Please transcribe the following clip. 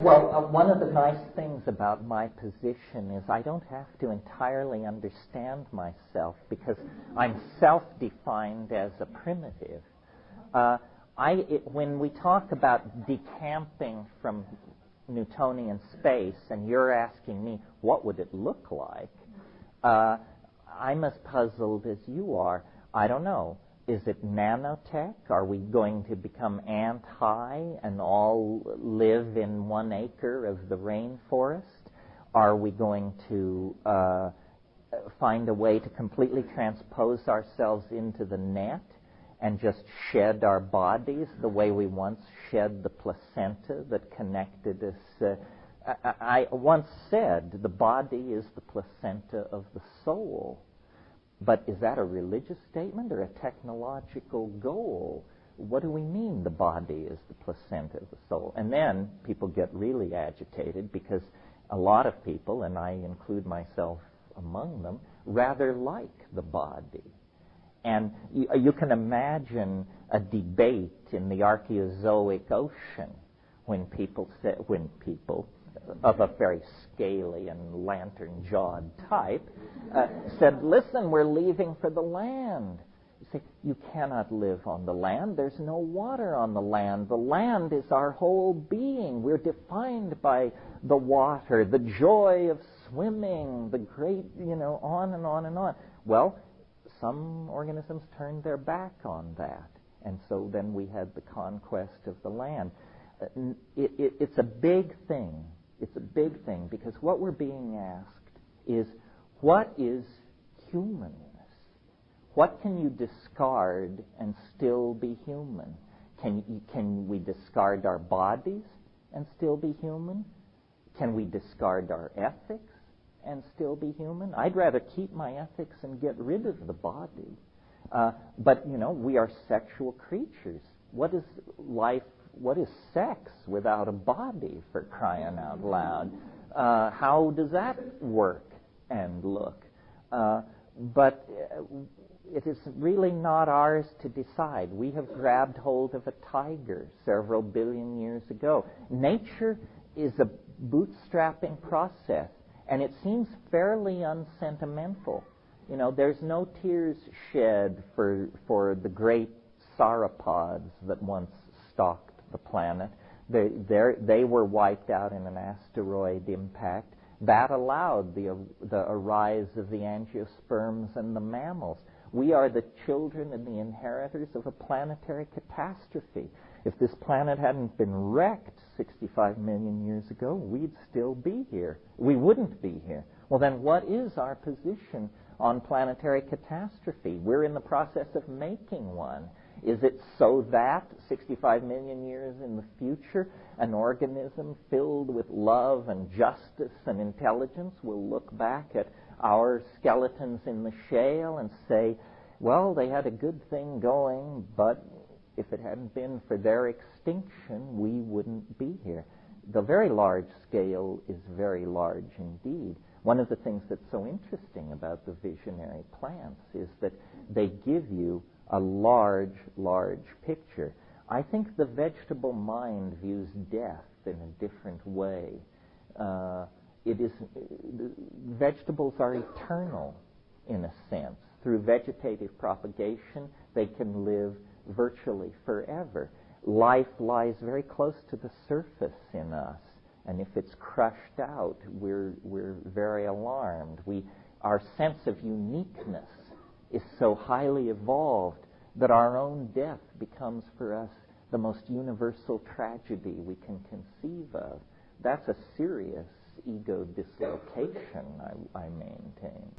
Well, one of the nice things about my position is I don't have to entirely understand myself because I'm self-defined as a primitive. When we talk about decamping from Newtonian space, and you're asking me, what would it look like? I'm as puzzled as you are. I don't know. Is it nanotech? Are we going to become ant-high and all live in 1 acre of the rainforest? Are we going to find a way to completely transpose ourselves into the net and just shed our bodies the way we once shed the placenta that connected us? I once said the body is the placenta of the soul. But is that a religious statement or a technological goal? What do we mean the body is the placenta of the soul? And then people get really agitated because a lot of people, and I include myself among them, rather like the body. And you can imagine a debate in the Archaeozoic ocean when people of a very scaly and lantern-jawed type said, listen, we're leaving for the land. You say, you cannot live on the land. There's no water on the land. The land is our whole being. We're defined by the water, the joy of swimming, the great, on and on and on. Well, some organisms turned their back on that. And so then we had the conquest of the land. It's a big thing. It's a big thing because what we're being asked is, what is humanness? What can you discard and still be human? Can we discard our bodies and still be human? Can we discard our ethics and still be human? I'd rather keep my ethics and get rid of the body. But, we are sexual creatures. What is life? What is sex without a body, for crying out loud? How does that work and look? But it is really not ours to decide. We have grabbed hold of a tiger several billion years ago. Nature is a bootstrapping process, and it seems fairly unsentimental. There's no tears shed for the great sauropods that once stalked the planet. They were wiped out in an asteroid impact. That allowed the arise of the angiosperms and the mammals. We are the children and the inheritors of a planetary catastrophe. If this planet hadn't been wrecked 65 million years ago, we'd still be here. We wouldn't be here. Well, then what is our position on planetary catastrophe? We're in the process of making one. Is it so that 65 million years in the future, an organism filled with love and justice and intelligence will look back at our skeletons in the shale and say, well, they had a good thing going, but if it hadn't been for their extinction, we wouldn't be here. The very large scale is very large indeed. One of the things that's so interesting about the visionary plants is that they give you a large, large picture. I think the vegetable mind views death in a different way. Vegetables are eternal in a sense. Through vegetative propagation, they can live virtually forever. Life lies very close to the surface in us, and if it's crushed out, we're very alarmed. Our sense of uniqueness is so highly evolved that our own death becomes for us the most universal tragedy we can conceive of. That's a serious ego dislocation, I maintain.